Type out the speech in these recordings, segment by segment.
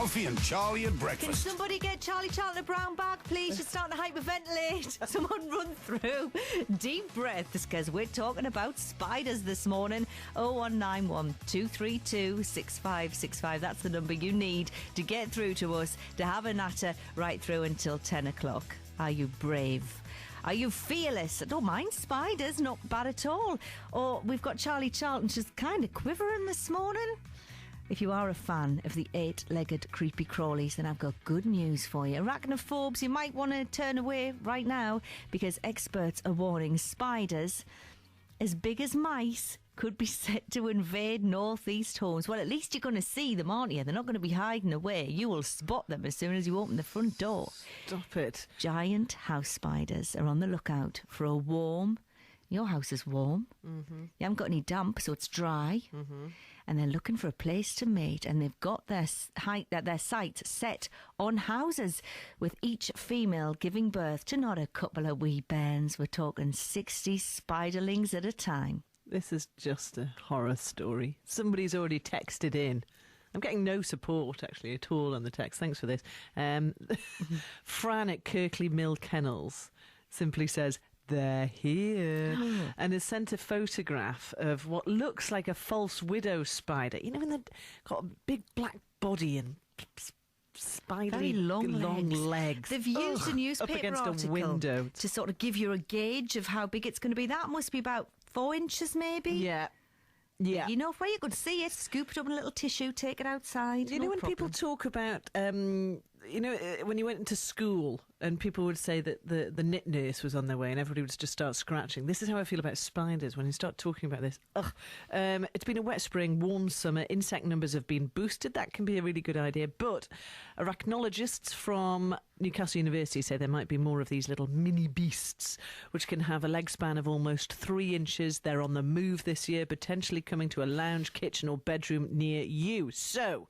Alfie and Charlie at breakfast. Can somebody get Charlie Charlton a brown bag, please? She's starting to hyperventilate. Someone run through. Deep breaths, because we're talking about spiders this morning. 0191 232 6565. That's the number you need to get through to us, to have a natter right through until 10 o'clock. Are you brave? Are you fearless? I don't mind spiders, not bad at all. Or we've got Charlie Charlton, she's kind of quivering this morning. If you are a fan of the 8-legged creepy crawlies, then I've got good news for you. Arachnophobes, you might want to turn away right now, because experts are warning spiders as big as mice could be set to invade northeast homes. Well, at least you're going to see them, aren't you? They're not going to be hiding away. You will spot them as soon as you open the front door. Stop it. Giant house spiders are on the lookout for a warm... Your house is warm. Mm-hmm. You haven't got any damp, so it's dry. Mm-hmm. And they're looking for a place to mate, and they've got their sights set on houses, with each female giving birth to not a couple of wee bairns. We're talking 60 spiderlings at a time. This is just a horror story. Somebody's already texted in. I'm getting no support, actually, at all on the text. Thanks for this. Fran at Kirkley Mill Kennels simply says, "They're here," and has sent a photograph of what looks like a false widow spider. You know, when they've got a big black body and spidery long legs. They've used a newspaper article to sort of give you a gauge of how big it's going to be. That must be about 4 inches, maybe. Yeah. You know, where you could see it, scoop it up in a little tissue, take it outside. You know, when people talk about, you know, when you went into school and people would say that the knit nurse was on their way and everybody would just start scratching. This is how I feel about spiders when you start talking about this. It's been a wet spring, warm summer, insect numbers have been boosted. That can be a really good idea. But arachnologists from Newcastle University say there might be more of these little mini beasts, which can have a leg span of almost 3 inches. They're on the move this year, potentially coming to a lounge, kitchen or bedroom near you. So,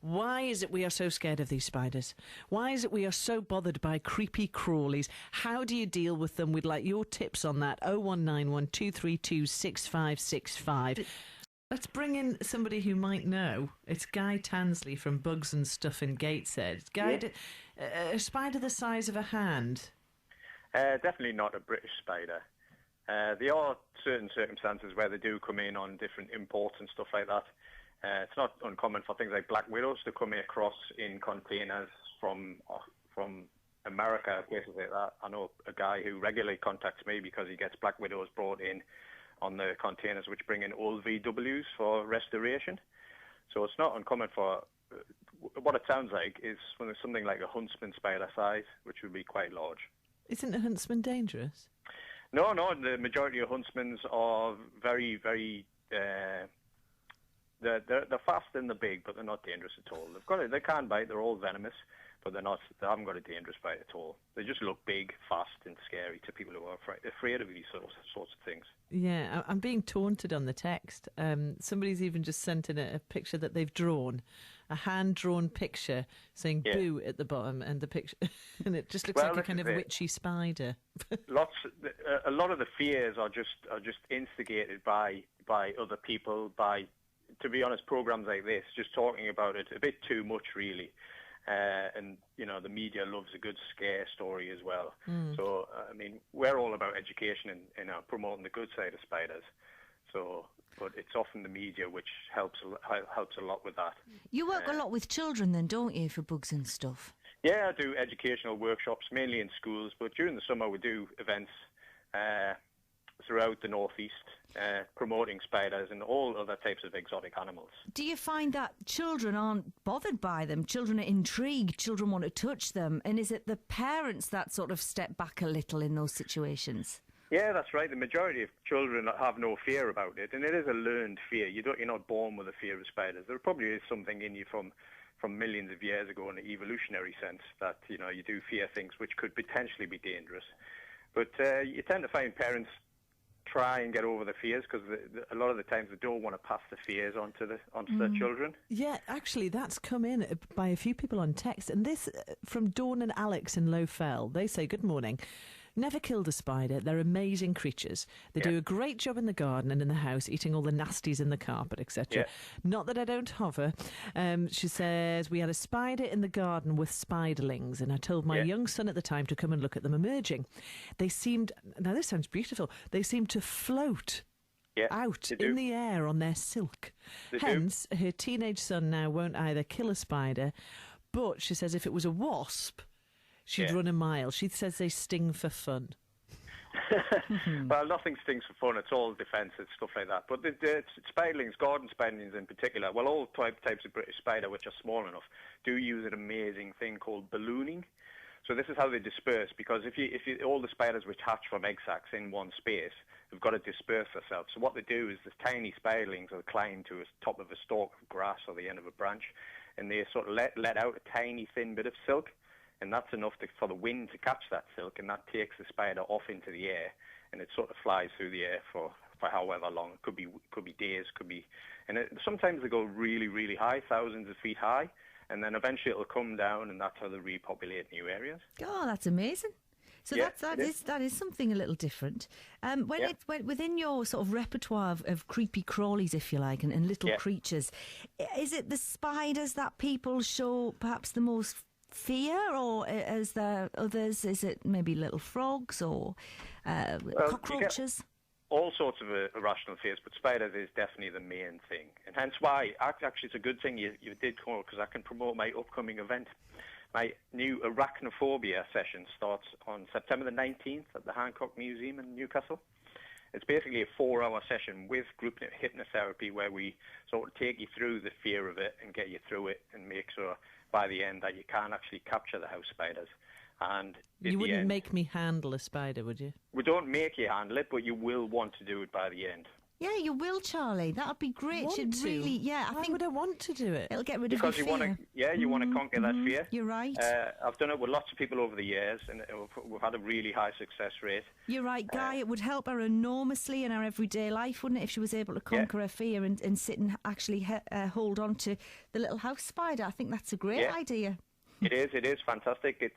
why is it we are so scared of these spiders? Why is it we are so bothered by creepy crawlies? How do you deal with them? We'd like your tips on that. 0191 232 6565. Let's bring in somebody who might know. It's Guy Tansley from Bugs and Stuff in Gateshead. Guy, a spider the size of a hand? Definitely not a British spider. There are certain circumstances where they do come in on different imports and stuff like that. It's not uncommon for things like black widows to come across in containers from America, places like that. I know a guy who regularly contacts me because he gets black widows brought in on the containers, which bring in old VWs for restoration. So it's not uncommon for... what it sounds like is when there's something like a huntsman spider size, which would be quite large. Isn't a huntsman dangerous? No, the majority of huntsmen are very, very... They're fast and they're big, but they're not dangerous at all. They can bite. They're all venomous, but they haven't got a dangerous bite at all. They just look big, fast, and scary to people who are afraid of these sorts of things. Yeah, I'm being taunted on the text. Somebody's even just sent in a picture that they've drawn, a hand-drawn picture saying "boo" at the bottom, and the picture, and it just looks like a kind of witchy spider. A lot of the fears are just instigated by other people, to be honest, programs like this, just talking about it a bit too much, really. And, you know, the media loves a good scare story as well. So, I mean, we're all about education and promoting the good side of spiders. So, but it's often the media which helps a lot with that. You work a lot with children then, don't you, for Bugs and Stuff? Yeah, I do educational workshops, mainly in schools. But during the summer, we do events throughout the northeast, promoting spiders and all other types of exotic animals. Do you find that children aren't bothered by them? Children are intrigued, children want to touch them, and is it the parents that sort of step back a little in those situations? Yeah, that's right. The majority of children have no fear about it, and it is a learned fear. You're not born with a fear of spiders. There probably is something in you from millions of years ago in an evolutionary sense that, you know, you do fear things which could potentially be dangerous. But you tend to find parents try and get over the fears because a lot of the times they don't want to pass the fears onto their children. Yeah, actually, that's come in by a few people on text, and this from Dawn and Alex in Low Fell. They say, "Good morning. Never killed a spider. They're amazing creatures. They do a great job in the garden and in the house, eating all the nasties in the carpet, etc. Not that I don't hover. She says, we had a spider in the garden with spiderlings, and I told my young son at the time to come and look at them emerging. They seemed, now this sounds beautiful, they seemed to float out in the air on their silk. Hence, her teenage son now won't either kill a spider, but she says if it was a wasp, she'd run a mile. She says they sting for fun. Well, nothing stings for fun. It's all defensive, stuff like that. But the spiderlings, garden spiderlings in particular, well, all types of British spider, which are small enough, do use an amazing thing called ballooning. So this is how they disperse, because if you all the spiders which hatch from egg sacs in one space, they've got to disperse themselves. So what they do is the tiny spiderlings will climb to the top of a stalk of grass or the end of a branch, and they sort of let out a tiny thin bit of silk, and that's enough for the wind to catch that silk, and that takes the spider off into the air, and it sort of flies through the air for however long. It could be days, sometimes they go really, really high, thousands of feet high, and then eventually it'll come down, and that's how they repopulate new areas. Oh, that's amazing. So that is something a little different. When within your sort of repertoire of creepy crawlies, if you like, and little creatures, is it the spiders that people show perhaps the most fear, or is there others? Is it maybe little frogs or cockroaches? All sorts of irrational fears, but spiders is definitely the main thing, and hence why actually it's a good thing you did call, because I can promote my upcoming event. My new arachnophobia session starts on September the 19th at the Hancock Museum in Newcastle. It's basically a 4-hour session with group hypnotherapy where we sort of take you through the fear of it and get you through it and make sure by the end that you can actually capture the house spiders. And you wouldn't make me handle a spider, would you? We don't make you handle it, but you will want to do it by the end. Yeah, you will, Charlie. That would be great. Why would I want to do it? It'll get rid of your fear. You want to conquer that fear. You're right. I've done it with lots of people over the years, and we've had a really high success rate. You're right, Guy. It would help her enormously in her everyday life, wouldn't it, if she was able to conquer her fear and sit and actually hold on to the little house spider. I think that's a great idea. It is fantastic. It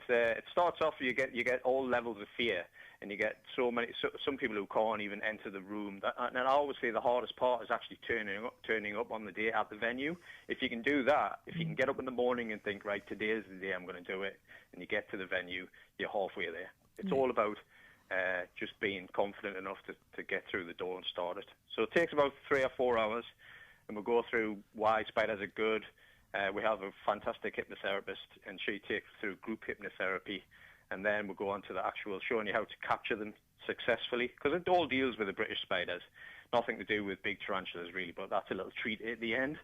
starts off, you get all levels of fear, and you get some people who can't even enter the room. And I always say the hardest part is actually turning up on the day at the venue. If you can do that, if you can get up in the morning and think, right, today is the day I'm going to do it, and you get to the venue, you're halfway there. It's all about just being confident enough to get through the door and start it. So it takes about 3 or 4 hours, and we'll go through why spiders are good. We have a fantastic hypnotherapist, and she takes through group hypnotherapy, and then we'll go on to the actual showing you how to capture them successfully, because it all deals with the British spiders. Nothing to do with big tarantulas, really, but that's a little treat at the end,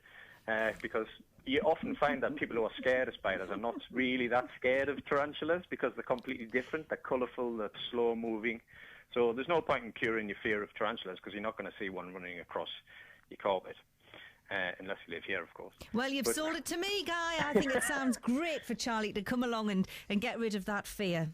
because you often find that people who are scared of spiders are not really that scared of tarantulas, because they're completely different. They're colourful, they're slow-moving. So there's no point in curing your fear of tarantulas, because you're not going to see one running across your carpet. Unless you live here, of course. Well, you've sold it to me, Guy. I think it sounds great for Charlie to come along and get rid of that fear.